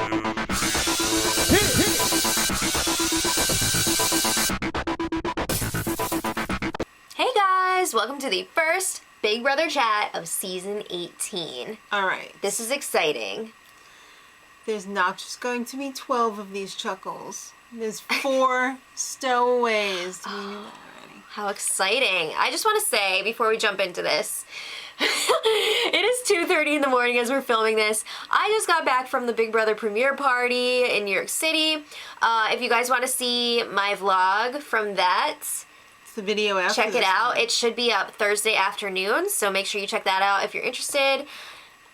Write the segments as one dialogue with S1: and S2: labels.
S1: Hey guys, welcome to the first Big Brother chat of season 18.
S2: Alright.
S1: This is exciting.
S2: There's not just going to be 12 of these chuckles. There's 4 stowaways. Do we know that already?
S1: How exciting. I just want to say, before we jump into this, it is 2:30 in the morning as we're filming this. I just got back from the Big Brother premiere party in New York City. If you guys want to see my vlog from that,
S2: The video after
S1: check it out.
S2: one.
S1: It should be up Thursday afternoon, so make sure you check that out if you're interested.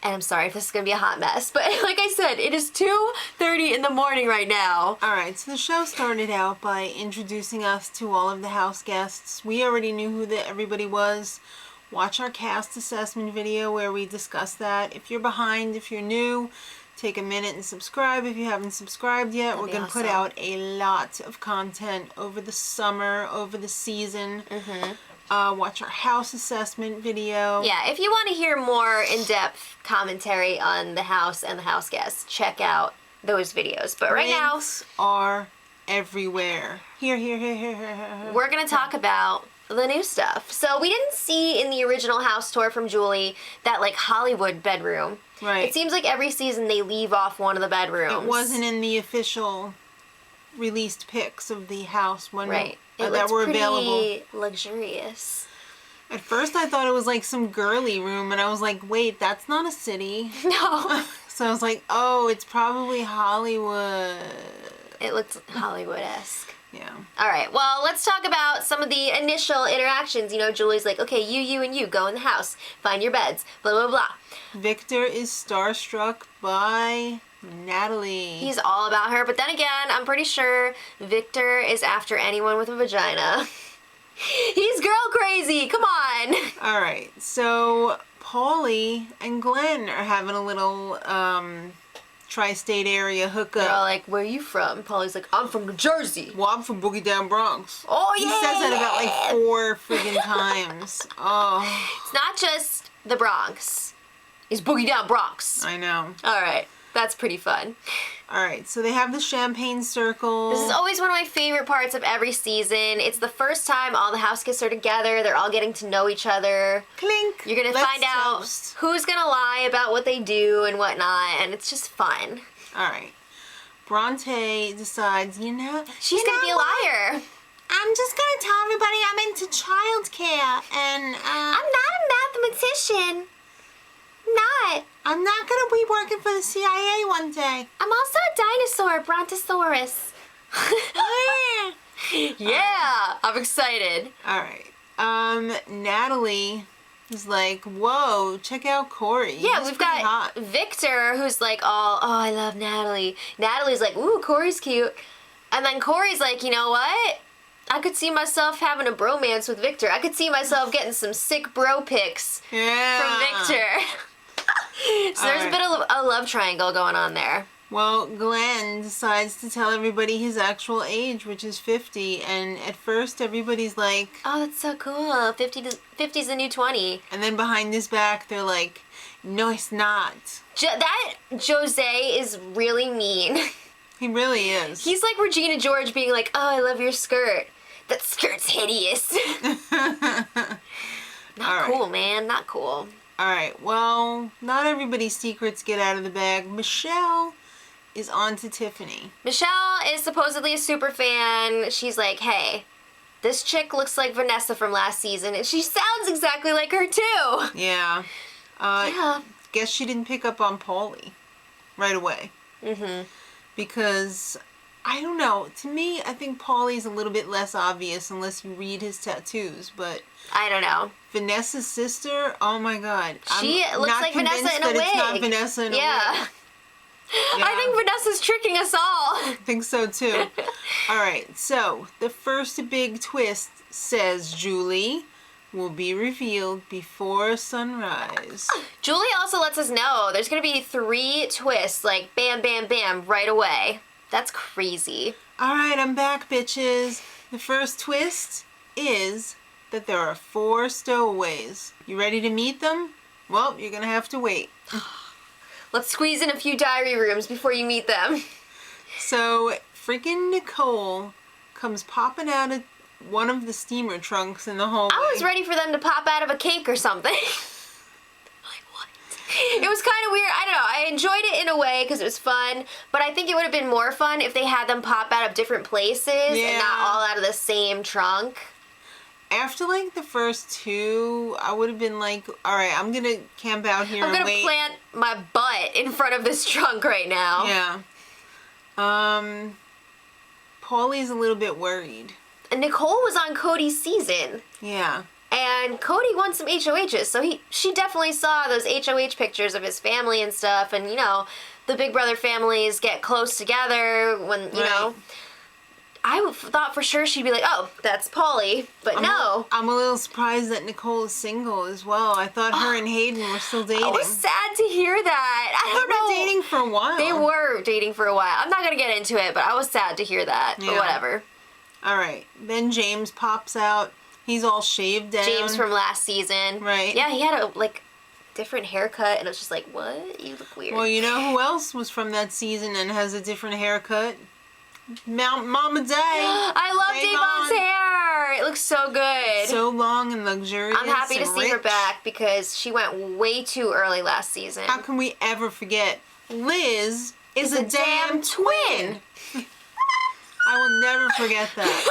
S1: And I'm sorry if this is going to be a hot mess, but like I said, it is 2:30 in the morning right now.
S2: Alright, so the show started out by introducing us to all of the house guests. We already knew who everybody was. Watch our cast assessment video where we discuss that. If you're behind, if you're new, take a minute and subscribe if you haven't subscribed yet.
S1: That'd
S2: We're
S1: be
S2: going to put
S1: awesome.
S2: out a lot of content over the summer, over the season. Watch our house assessment video.
S1: Yeah, if you want to hear more in-depth commentary on the house and the house guests, check out those videos. But right now,
S2: Links are everywhere. Here.
S1: we're going to talk about the new stuff. So we didn't see in the original house tour from Julie that like Hollywood bedroom.
S2: Right.
S1: It seems like every season they leave off one of the bedrooms.
S2: It wasn't in the official released pics of the house when
S1: Right. It
S2: that
S1: looks
S2: were
S1: pretty
S2: available.
S1: luxurious.
S2: At first I thought it was like some girly room and I was like, wait, that's not a city.
S1: No.
S2: So I was like, oh, it's probably Hollywood.
S1: It looked Hollywood-esque.
S2: Yeah.
S1: All right, well, let's talk about some of the initial interactions. You know, Julie's like, okay, you, and you, go in the house, find your beds, blah, blah, blah.
S2: Victor is starstruck by Natalie.
S1: He's all about her, but then again, I'm pretty sure Victor is after anyone with a vagina. He's girl crazy, come on.
S2: All right, so Paulie and Glenn are having a little tri-state area hookup.
S1: They're all like, where are you from? Paulie's like, I'm from New Jersey.
S2: Well, I'm from Boogie Down Bronx.
S1: Oh,
S2: He
S1: yeah.
S2: says that about like 4 friggin' times. Oh,
S1: It's not just the Bronx. It's Boogie Down Bronx.
S2: I know.
S1: All right, that's pretty fun.
S2: All right, so they have the champagne circle.
S1: This is always one of my favorite parts of every season. It's the first time all the house guests are together. They're all getting to know each other.
S2: Clink.
S1: You're gonna
S2: Let's
S1: find out
S2: toast.
S1: who's gonna lie about what they do and whatnot, and it's just fun.
S2: All right. Bronte decides,
S1: She's gonna be a liar.
S2: I'm just gonna tell everybody I'm into childcare, and
S1: I'm not a mathematician. Not.
S2: I'm not gonna be working for the CIA one day.
S1: I'm also a dinosaur, Brontosaurus. Yeah, I'm excited.
S2: All right. Natalie is like, whoa, check out Corey.
S1: Yeah,
S2: He's
S1: we've
S2: pretty
S1: got
S2: hot.
S1: Victor, who's like, oh, I love Natalie. Natalie's like, ooh, Corey's cute. And then Corey's like, you know what? I could see myself having a bromance with Victor. I could see myself getting some sick bro pics
S2: Yeah.
S1: from Victor. So there's a bit of a love triangle going on there.
S2: Well, Glenn decides to tell everybody his actual age, which is 50, and at first everybody's like,
S1: Oh, that's so cool. 50's the new 20.
S2: and then behind his back they're like, no, it's not.
S1: That Jose is really mean.
S2: He really is.
S1: He's like Regina George being like, oh, I love your skirt. That skirt's hideous. Not
S2: right.
S1: cool, man. Not cool.
S2: Alright, well, not everybody's secrets get out of the bag. Michelle is on to Tiffany.
S1: Michelle is supposedly a super fan. She's like, hey, this chick looks like Vanessa from last season, and she sounds exactly like her, too.
S2: Yeah.
S1: Yeah.
S2: Guess she didn't pick up on Paulie right away.
S1: Mm-hmm.
S2: Because, I don't know, to me, I think Paulie's a little bit less obvious unless you read his tattoos, but
S1: I don't know.
S2: Vanessa's sister, oh my god.
S1: She
S2: I'm
S1: looks
S2: not
S1: like Vanessa
S2: convinced
S1: in a
S2: that It's not
S1: wig.
S2: Vanessa in a
S1: Yeah.
S2: wig.
S1: I think Vanessa's tricking us all.
S2: I think so too. Alright, so the first big twist, says Julie, will be revealed before sunrise.
S1: Julie also lets us know there's going to be 3 twists, like bam, bam, bam, right away. That's crazy.
S2: Alright, I'm back, bitches. The first twist is that there are 4 stowaways. You ready to meet them? Well, you're gonna have to wait.
S1: Let's squeeze in a few diary rooms before you meet them.
S2: So, freaking Nicole comes popping out of one of the steamer trunks in the hallway.
S1: I was ready for them to pop out of a cake or something. Like, what? It was kind of weird. I don't know. I enjoyed it in a way because it was fun, but I think it would have been more fun if they had them pop out of different places and not all out of the same trunk.
S2: After, like, the first two, I would have been like, all right, I'm going to camp out here and wait.
S1: I'm going to plant my butt in front of this trunk right now.
S2: Yeah. Paulie's a little bit worried.
S1: And Nicole was on Cody's season.
S2: Yeah.
S1: And Cody won some HOHs, so she definitely saw those HOH pictures of his family and stuff, and, you know, the Big Brother families get close together when, you know... I thought for sure she'd be like, oh, that's Paulie, but no.
S2: I'm a little surprised that Nicole is single as well. I thought her and Hayden were still dating.
S1: I was sad to hear that. I don't know.
S2: They were dating for a while.
S1: They were dating for a while. I'm not going to get into it, but I was sad to hear that, but whatever.
S2: All right. Then James pops out. He's all shaved down.
S1: James from last season.
S2: Right.
S1: Yeah, he had a, like, different haircut, and it was just like, what? You look weird.
S2: Well, you know who else was from that season and has a different haircut? Mama Day.
S1: I love Davon's hair. It looks so good.
S2: So long and luxurious.
S1: I'm happy to see her
S2: rich.
S1: back because she went way too early last season.
S2: How can we ever forget? Liz is a damn twin. I will never forget that.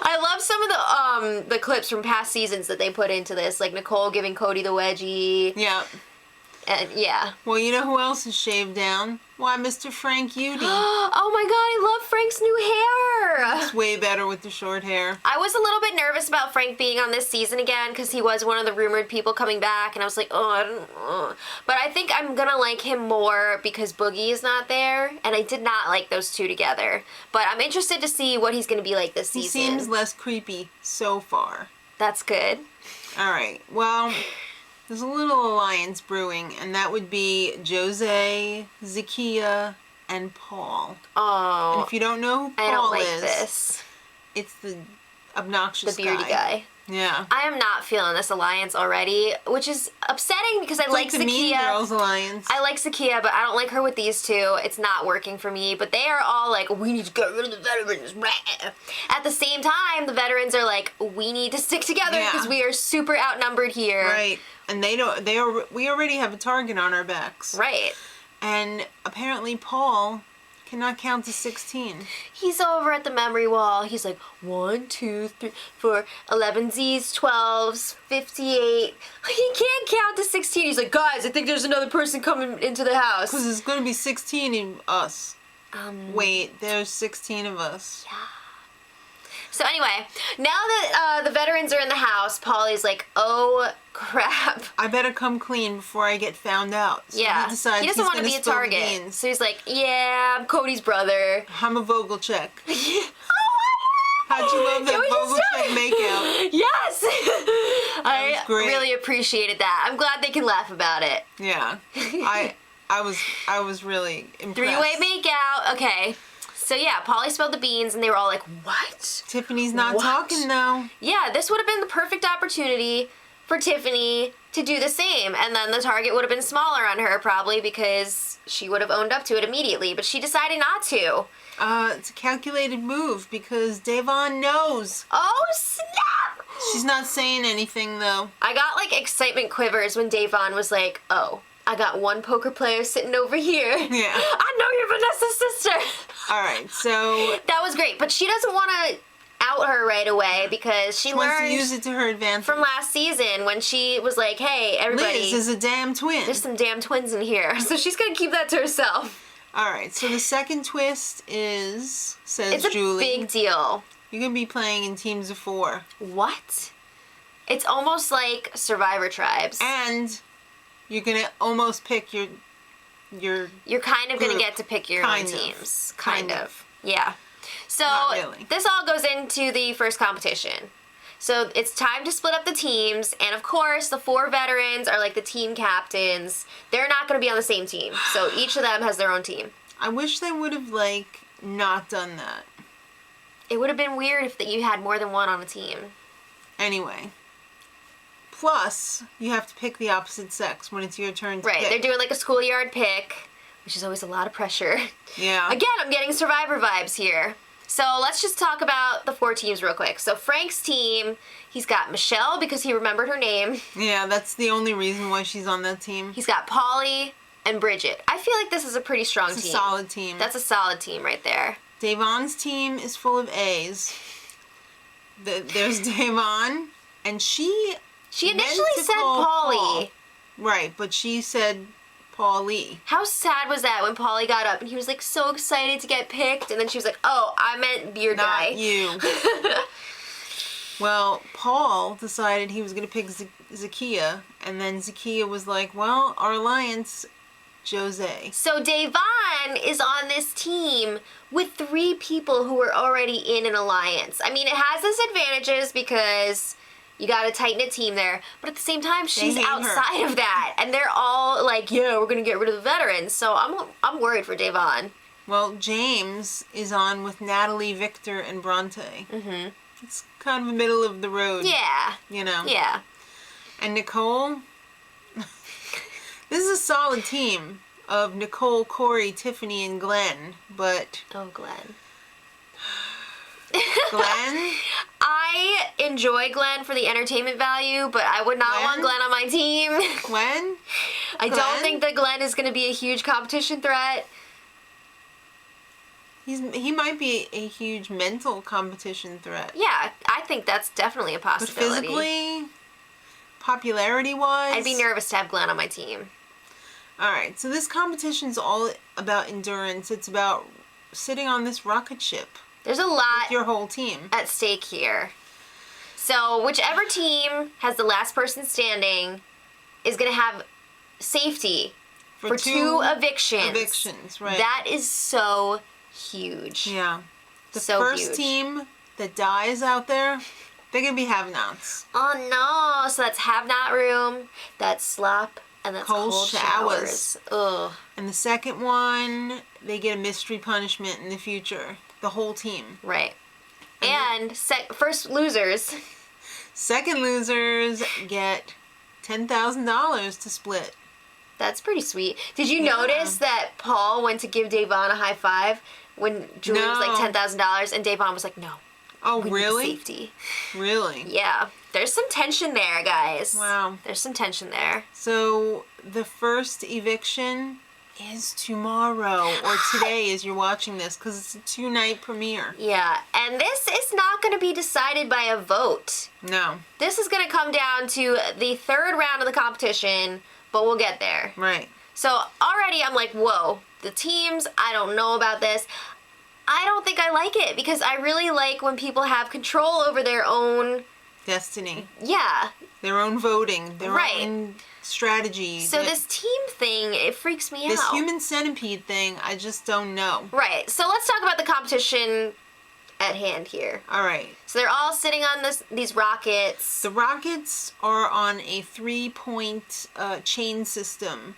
S1: I love some of the clips from past seasons that they put into this, like Nicole giving Cody the wedgie.
S2: Yeah.
S1: And yeah.
S2: Well, you know who else is shaved down? Why, Mr. Frank Udy.
S1: Oh my god, I love Frank's new hair.
S2: It's way better with the short hair.
S1: I was a little bit nervous about Frank being on this season again because he was one of the rumored people coming back, and I was like, oh, I don't know. But I think I'm gonna like him more because Boogie is not there, and I did not like those two together. But I'm interested to see what he's gonna be like this season.
S2: He seems less creepy so far.
S1: That's good.
S2: All right, well... There's a little alliance brewing, and that would be Jose, Zakiya, and Paul.
S1: Oh.
S2: And if you don't know who Paul
S1: I don't like
S2: is,
S1: this.
S2: It's the obnoxious
S1: The beardy guy.
S2: Yeah.
S1: I am not feeling this alliance already, which is upsetting because I like
S2: the
S1: Zakiya.
S2: Mean Girls alliance.
S1: I like Zakiya, but I don't like her with these two. It's not working for me. But they are all like, we need to get rid of the veterans. At the same time, the veterans are like, we need to stick together because we are super outnumbered here.
S2: Right. And we already have a target on our backs.
S1: Right.
S2: And apparently Paul cannot count to 16.
S1: He's over at the memory wall. He's like, 1, 2, 3, 4, 11 Z's, 12s, 58. He can't count to 16. He's like, guys, I think there's another person coming into the house.
S2: Because there's going to be 16 in us. Wait, there's 16 of us.
S1: Yeah. So anyway, now that the veterans are in the house, Paulie's like, oh crap.
S2: I better come clean before I get found out. So
S1: yeah. He doesn't want to be a target.
S2: Beans.
S1: So he's like, yeah, I'm Cody's brother.
S2: I'm a Vogelcheck. How'd you love that Vogelcheck makeout?
S1: Yes! I
S2: great.
S1: really appreciated that. I'm glad they can laugh about it.
S2: Yeah. I was really impressed.
S1: 3-way makeout. Okay. So yeah, Paulie spilled the beans, and they were all like, what?
S2: Tiffany's not talking, though.
S1: Yeah, this would have been the perfect opportunity for Tiffany to do the same, and then the target would have been smaller on her, probably, because she would have owned up to it immediately, but she decided not to.
S2: It's a calculated move, because Davon knows.
S1: Oh, snap!
S2: She's not saying anything, though.
S1: I got, like, excitement quivers when Davon was like, oh, I got one poker player sitting over here.
S2: Yeah.
S1: I know you're Vanessa's sister.
S2: All right, so...
S1: That was great, but she doesn't want to out her right away because she learned...
S2: wants to use it to her advantage.
S1: From last season when she was like, hey, everybody...
S2: Liz is a damn twin.
S1: There's some damn twins in here. So she's going to keep that to herself.
S2: All right, so the second twist is, says Julie.
S1: It's a big deal.
S2: You're going to be playing in teams of 4.
S1: What? It's almost like Survivor Tribes.
S2: And you're going to almost pick your
S1: You're kind of going to get to pick your own teams. Kind of. Yeah. So
S2: really.
S1: This all goes into the first competition. So it's time to split up the teams, and of course the 4 veterans are like the team captains. They're not going to be on the same team, so each of them has their own team.
S2: I wish they would have, like, not done that.
S1: It would have been weird if you had more than one on a team.
S2: Anyway, Plus, you have to pick the opposite sex when it's your turn to
S1: Right,
S2: pick.
S1: they're doing like a schoolyard pick, which is always a lot of pressure.
S2: Yeah.
S1: Again, I'm getting Survivor vibes here. So let's just talk about the 4 teams real quick. So Frank's team, he's got Michelle because he remembered her name.
S2: Yeah, that's the only reason why she's on that team.
S1: He's got Polly and Bridget. I feel like this is a pretty strong team.
S2: It's a solid team.
S1: That's a solid team right there.
S2: Davon's team is full of A's. There's Davon, and she
S1: initially said
S2: call
S1: Polly.
S2: Paul. Right, but she said Paulie.
S1: How sad was that when Polly got up and he was like so excited to get picked, and then she was like, "Oh, I meant your guy."
S2: Not you. Well, Paul decided he was going to pick Zakiya, and then Zakiya was like, "Well, our alliance, Jose."
S1: So Davon is on this team with 3 people who are already in an alliance. I mean, it has its advantages because you got a tight-knit team there, but at the same time, she's
S2: hate
S1: outside of that, and they're all like, "Yeah, we're gonna get rid of the veterans." So I'm worried for Davon.
S2: Well, James is on with Natalie, Victor, and Bronte.
S1: Mm-hmm.
S2: It's kind of the middle of the road.
S1: Yeah.
S2: You know.
S1: Yeah.
S2: And Nicole. This is a solid team of Nicole, Corey, Tiffany, and Glenn, but
S1: Oh, Glenn.
S2: Glenn.
S1: I enjoy Glenn for the entertainment value, but I would not want Glenn on my team.
S2: Glenn?
S1: I don't
S2: Glenn?
S1: think that Glenn is going to be a huge competition threat.
S2: He might be a huge mental competition threat.
S1: Yeah, I think that's definitely a
S2: But
S1: possibility.
S2: physically, popularity-wise...
S1: I'd be nervous to have Glenn on my team.
S2: Alright, so this competition's all about endurance. It's about sitting on this rocket ship.
S1: There's a lot
S2: Your whole team.
S1: at stake here. So whichever team has the last person standing is going to have safety for 2 evictions.
S2: Evictions, right.
S1: That is so huge.
S2: Yeah. The
S1: So
S2: first
S1: huge.
S2: team that dies out there, they're going to be have-nots.
S1: Oh no, so that's have not room, that's slop, and that's
S2: Cold
S1: cold showers. Ugh.
S2: And the second one, they get a mystery punishment in the future. The whole team.
S1: Right. And first losers.
S2: Second losers get $10,000 to split.
S1: That's pretty sweet. Did you
S2: Yeah.
S1: notice that Paul went to give Davon a high five when Julie was like
S2: No.
S1: $10,000 and Davon was like, "No,
S2: Oh,
S1: we need
S2: really?
S1: safety."
S2: Really?
S1: Yeah, there's some tension there, guys.
S2: Wow.
S1: There's some tension there.
S2: So, the first eviction is tomorrow, or today as you're watching this, because it's a 2-night premiere.
S1: Yeah, and this is not going to be decided by a vote.
S2: No.
S1: This is going to come down to the 3rd round of the competition, but we'll get there.
S2: Right.
S1: So already I'm like, whoa, the teams, I don't know about this. I don't think I like it because I really like when people have control over their own,
S2: Destiny.
S1: yeah.
S2: Their own voting. Their
S1: Right.
S2: own strategy.
S1: So this team thing, it freaks me
S2: This
S1: out.
S2: human centipede thing, I just don't know.
S1: Right, so let's talk about the competition at hand here.
S2: Alright.
S1: So they're all sitting on these rockets.
S2: The rockets are on a 3-point chain system.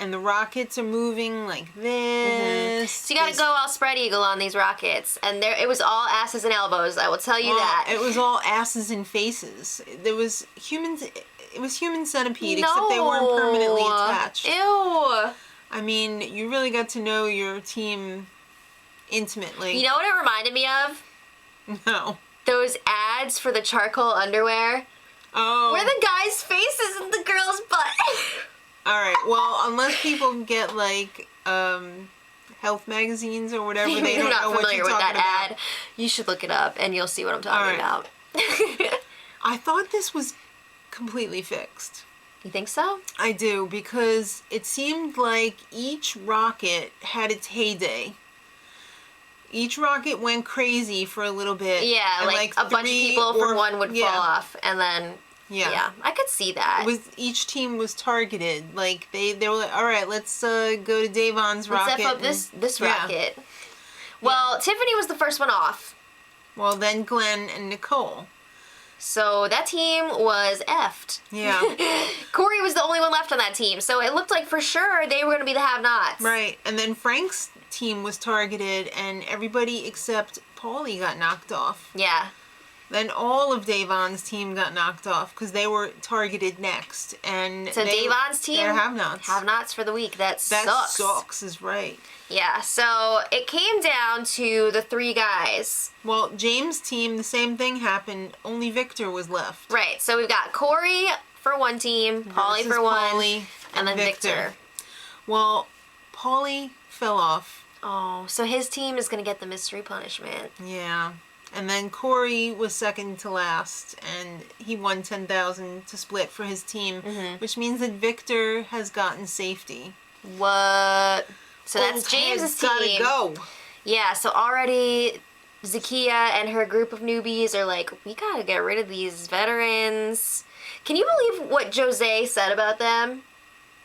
S2: And the rockets are moving like this.
S1: So you gotta go all spread eagle on these rockets. And it was all asses and elbows, I will tell you
S2: Well,
S1: that.
S2: it was all asses and faces. There was humans. It was human centipede, except they weren't permanently attached.
S1: Ew.
S2: I mean, you really got to know your team intimately.
S1: You know what it reminded me of?
S2: No.
S1: Those ads for the charcoal underwear.
S2: Oh.
S1: Where the guy's face is in the girl's butt.
S2: All right. Well, unless people get like health magazines or whatever,
S1: If
S2: they
S1: you're
S2: don't
S1: not
S2: know what
S1: familiar
S2: you're
S1: with
S2: talking
S1: that
S2: about.
S1: ad, you should look it up and you'll see what I'm talking
S2: All
S1: about.
S2: I thought this was completely fixed.
S1: You think so?
S2: I do, because it seemed like each rocket had its heyday. Each rocket went crazy for a little bit.
S1: Yeah,
S2: and
S1: like a bunch of
S2: 3
S1: people
S2: or-
S1: from one would
S2: yeah.
S1: fall off, and then yeah, I could see that.
S2: It was each team was targeted. Like they were like, all right, let's go to Davon's
S1: Let's
S2: rocket.
S1: F up this
S2: yeah.
S1: rocket. Well, Tiffany was the first one off,
S2: Well, then Glenn and Nicole.
S1: so that team was effed.
S2: Yeah.
S1: Corey was the only one left on that team, so it looked like for sure they were going to be the have-nots.
S2: Right, and then Frank's team was targeted, and everybody except Paulie got knocked off.
S1: Yeah.
S2: Then all of Davon's team got knocked off because they were targeted next. And
S1: So Davon's team,
S2: they're have-nots.
S1: Have-nots for the week. That
S2: That
S1: sucks.
S2: is right.
S1: Yeah, so it came down to the 3 guys.
S2: Well, James' team, the same thing happened. Only Victor was left.
S1: Right, so we've got Corey for one team, Paulie
S2: Versus
S1: for one,
S2: Paulie
S1: and then Victor.
S2: Well, Paulie fell off.
S1: Oh, so his team is going to get the mystery punishment.
S2: Yeah. And then Corey was second to last, and he won 10,000 to split for his team, which means that Victor has gotten safety.
S1: What? So that's James's team.
S2: Gotta go.
S1: Yeah, so already Zakiya and her group of newbies are like, we gotta get rid of these veterans. Can you believe what Jose said about them?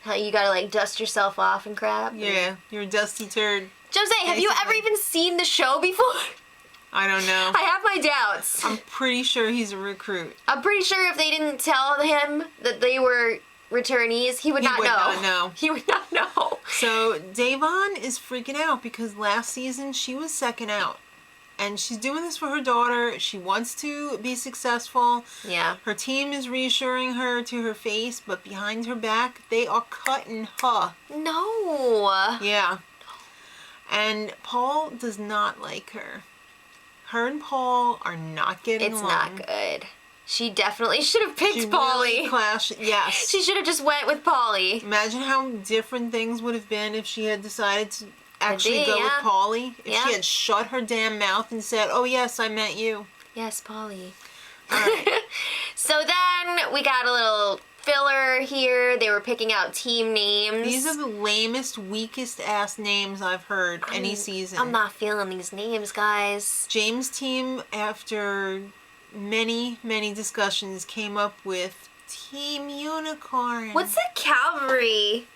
S1: How you gotta like dust yourself off and crap?
S2: Yeah, you're a dusty turd.
S1: Jose, have you ever
S2: Basically.
S1: even seen the show before?
S2: I don't know.
S1: I have my doubts.
S2: I'm pretty sure he's a recruit.
S1: I'm pretty sure if they didn't tell him that they were returnees, he would not know. He would not know.
S2: So Davon is freaking out because last season she was second out. And she's doing this for her daughter. She wants to be successful.
S1: Yeah.
S2: Her team is reassuring her to her face, but behind her back, they are cutting her.
S1: No.
S2: Yeah. And Paul does not like her. Her and Paul are not getting
S1: It's
S2: along.
S1: not good. She definitely should have picked
S2: She
S1: Paulie.
S2: really yes.
S1: She should have just went with Paulie.
S2: Imagine how different things would have been if she had decided to actually go with
S1: yeah.
S2: Paulie. If
S1: Yeah.
S2: she had shut her damn mouth and said, "Oh yes, I meant you."
S1: Yes, Paulie.
S2: All right.
S1: So then we got a little filler here. They were picking out team names.
S2: These are the lamest, weakest ass names I've heard any season.
S1: I'm not feeling these names, guys.
S2: James' team, after many, many discussions, came up with Team Unicorn.
S1: What's the cavalry?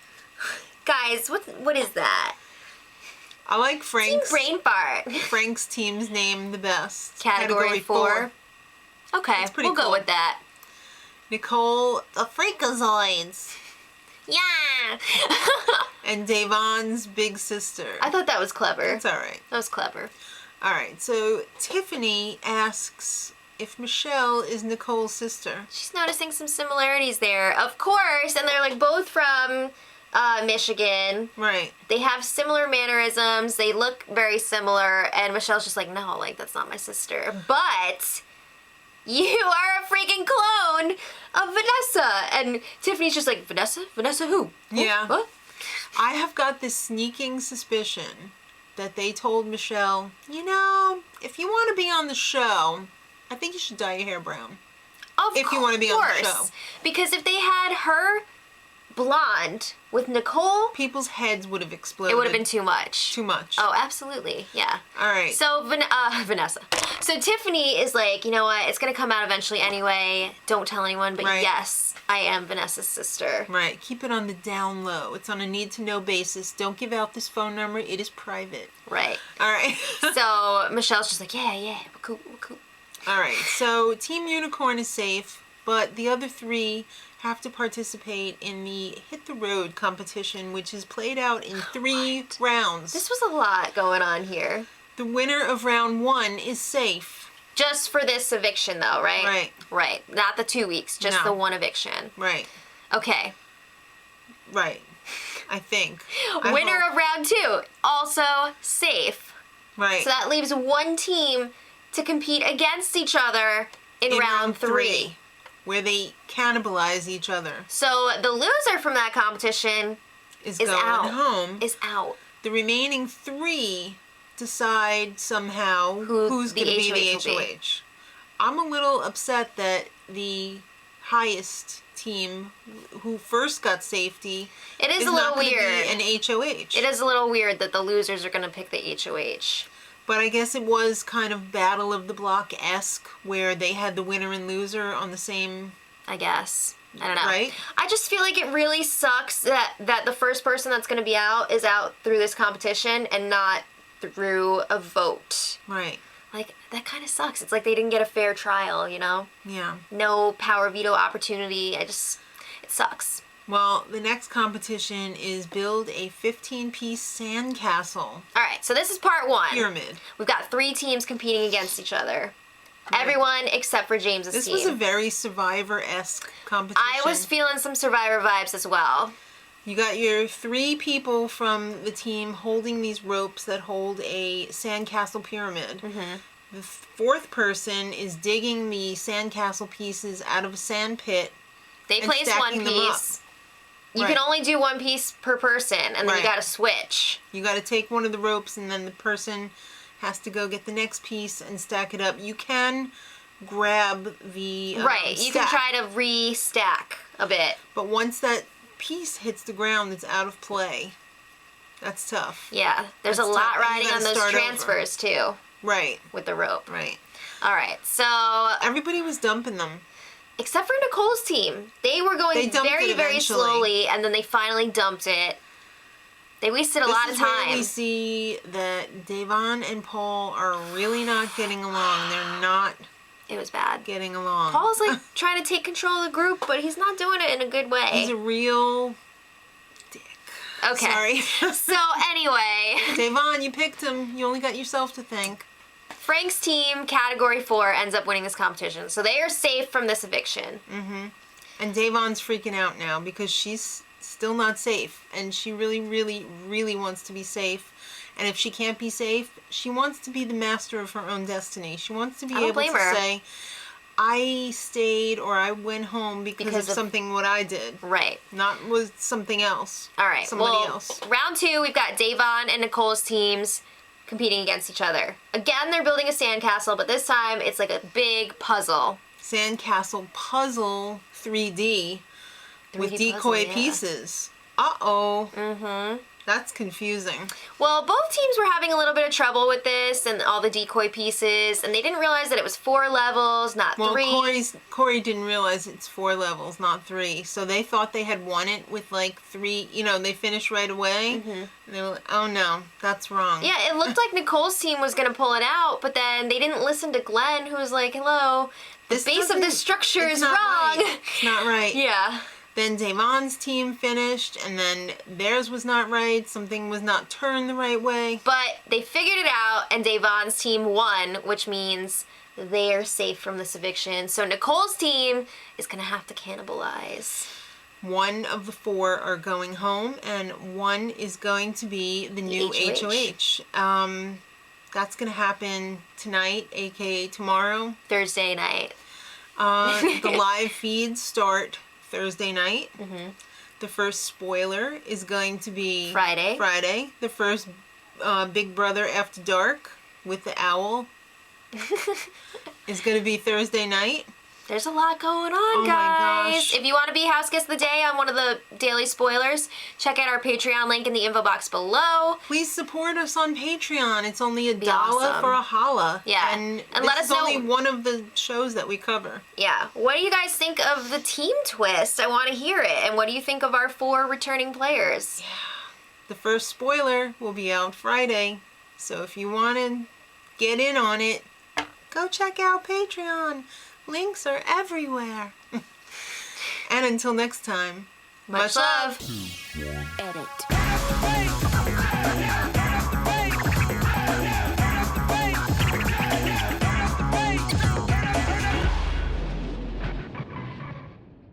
S1: Guys, what is that?
S2: I like
S1: Team
S2: Frank's.
S1: Brain Fart.
S2: Frank's team's name the best.
S1: Category 4. Okay,
S2: pretty
S1: we'll go
S2: cool.
S1: with that.
S2: Nicole, the Freakazoids.
S1: Yeah.
S2: And Davon's big sister.
S1: I thought that was clever.
S2: It's alright.
S1: That was clever.
S2: Alright, so Tiffany asks if Michelle is Nicole's sister.
S1: She's noticing some similarities there, of course, and they're like both from Michigan.
S2: Right.
S1: They have similar mannerisms. They look very similar, and Michelle's just like, no, like that's not my sister. But you are a freaking clone of Vanessa. And Tiffany's just like, Vanessa? Vanessa who?
S2: Yeah.
S1: What?
S2: I have got this sneaking suspicion that they told Michelle, you know, if you want to be on the show, I think you should dye your hair brown.
S1: If
S2: you wanna be on the show.
S1: Because if they had her blonde with Nicole,
S2: People's heads would have exploded.
S1: it would have been too much.
S2: Too much.
S1: Oh, absolutely. Yeah.
S2: Alright.
S1: So, Vanessa. So, Tiffany is like, you know what? It's going to come out eventually anyway. Don't tell anyone. But
S2: Right.
S1: yes, I am Vanessa's sister.
S2: Right. Keep it on the down low. It's on a need-to-know basis. Don't give out this phone number. It is private.
S1: Right.
S2: Alright.
S1: So, Michelle's just like, yeah, we're cool, we're cool.
S2: Alright. So, Team Unicorn is safe, but the other 3 have to participate in the Hit the Road competition, which is played out in 3 rounds.
S1: This was a lot going on here.
S2: The winner of round 1 is safe.
S1: Just for this eviction, though, right?
S2: Right.
S1: Right. Not the 2 weeks, just
S2: No.
S1: the one eviction.
S2: Right.
S1: Okay.
S2: Right. I think. I
S1: Winner
S2: hope.
S1: of round 2, also safe.
S2: Right.
S1: So that leaves one team to compete against each other in round 3.
S2: where they cannibalize each other.
S1: So the loser from that competition
S2: Is
S1: is
S2: going
S1: out.
S2: home.
S1: Is out.
S2: The remaining 3 decide somehow who's
S1: the
S2: going to be the
S1: HOH will be.
S2: HOH. I'm a little upset that the highest team who first got safety
S1: It is
S2: is
S1: a little
S2: not going to
S1: weird.
S2: be an HOH.
S1: It is a little weird that the losers are going to pick the HOH.
S2: But I guess it was kind of Battle of the Block-esque, where they had the winner and loser on the same...
S1: I guess. I don't know.
S2: Right?
S1: I just feel like it really sucks that the first person that's going to be out is out through this competition and not through a vote.
S2: Right.
S1: Like, that kind of sucks. It's like they didn't get a fair trial, you know?
S2: Yeah.
S1: No power veto opportunity. It sucks.
S2: Well, the next competition is build a 15-piece sandcastle
S1: All right, so this is part 1.
S2: pyramid.
S1: We've got 3 teams competing against each other. Everyone except for James's
S2: This
S1: team.
S2: was a very Survivor-esque competition.
S1: I was feeling some Survivor vibes as well.
S2: You got your 3 people from the team holding these ropes that hold a sandcastle pyramid. The 4th person is digging the sandcastle pieces out of a sand pit.
S1: They
S2: and
S1: placed one
S2: stacking them up.
S1: piece. You can only do one piece per person, and then you gotta switch.
S2: You gotta take one of the ropes, and then the person has to go get the next piece and stack it up. You can grab the
S1: You can try to re-stack a bit.
S2: But once that piece hits the ground, it's out of play. That's tough.
S1: Yeah, there's
S2: That's
S1: a lot
S2: tough.
S1: riding on those transfers too.
S2: Right.
S1: With the rope.
S2: Right.
S1: All right, so
S2: everybody was dumping them.
S1: Except for Nicole's team. They were going very, very slowly, and then they finally dumped it. They wasted a lot of time.
S2: This is where we see that Devon and Paul are really not getting along. They're not.
S1: It was bad.
S2: Getting along.
S1: Paul's like trying to take control of the group, but he's not doing it in a good way.
S2: He's a real dick.
S1: Okay.
S2: Sorry.
S1: So anyway.
S2: Devon, you picked him. You only got yourself to thank.
S1: Frank's team, Category 4, ends up winning this competition. So they are safe from this eviction.
S2: And Devon's freaking out now because she's still not safe. And she really, really, really wants to be safe. And if she can't be safe, she wants to be the master of her own destiny. She wants to be able to say, I stayed or I went home because of something what I did.
S1: Right.
S2: Not with something else.
S1: All right.
S2: Somebody else.
S1: Round 2, we've got Devon and Nicole's teams competing against each other. Again, they're building a sandcastle, but this time it's like a big puzzle.
S2: Sandcastle puzzle 3D with decoy pieces. Uh-oh. That's confusing.
S1: Well, both teams were having a little bit of trouble with this and all the decoy pieces, and they didn't realize that it was 4 levels, not 3.
S2: Well, Corey didn't realize it's 4 levels, not 3. So they thought they had won it with like 3, you know, they finished right away. And they were like, oh no, that's wrong.
S1: Yeah, it looked like Nicole's team was going to pull it out, but then they didn't listen to Glenn, who was like, hello, the base of this structure is wrong.
S2: Right. It's not right.
S1: Yeah.
S2: Then Devon's team finished, and then theirs was not right. Something was not turned the right way.
S1: But they figured it out, and Devon's team won, which means they're safe from this eviction. So Nicole's team is going to have to cannibalize.
S2: 1 of the 4 are going home, and 1 is going to be the new HOH. That's going to happen tonight, aka tomorrow.
S1: Thursday night.
S2: The live feeds start Thursday night. The first spoiler is going to be
S1: Friday.
S2: The first Big Brother After Dark with the owl is going to be Thursday night.
S1: There's a lot going on, guys.
S2: My gosh.
S1: If you want to be house guest of the day on one of the daily spoilers, check out our Patreon link in the info box below.
S2: Please support us on Patreon. It's only $1
S1: awesome.
S2: for a holla.
S1: Yeah.
S2: And
S1: let
S2: this
S1: us
S2: is
S1: know.
S2: only one of the shows that we cover.
S1: Yeah. What do you guys think of the team twist? I want to hear it. And what do you think of our 4 returning players?
S2: Yeah. The first spoiler will be out Friday. So if you want to get in on it, go check out Patreon. Links are everywhere. And until next time,
S1: Much love.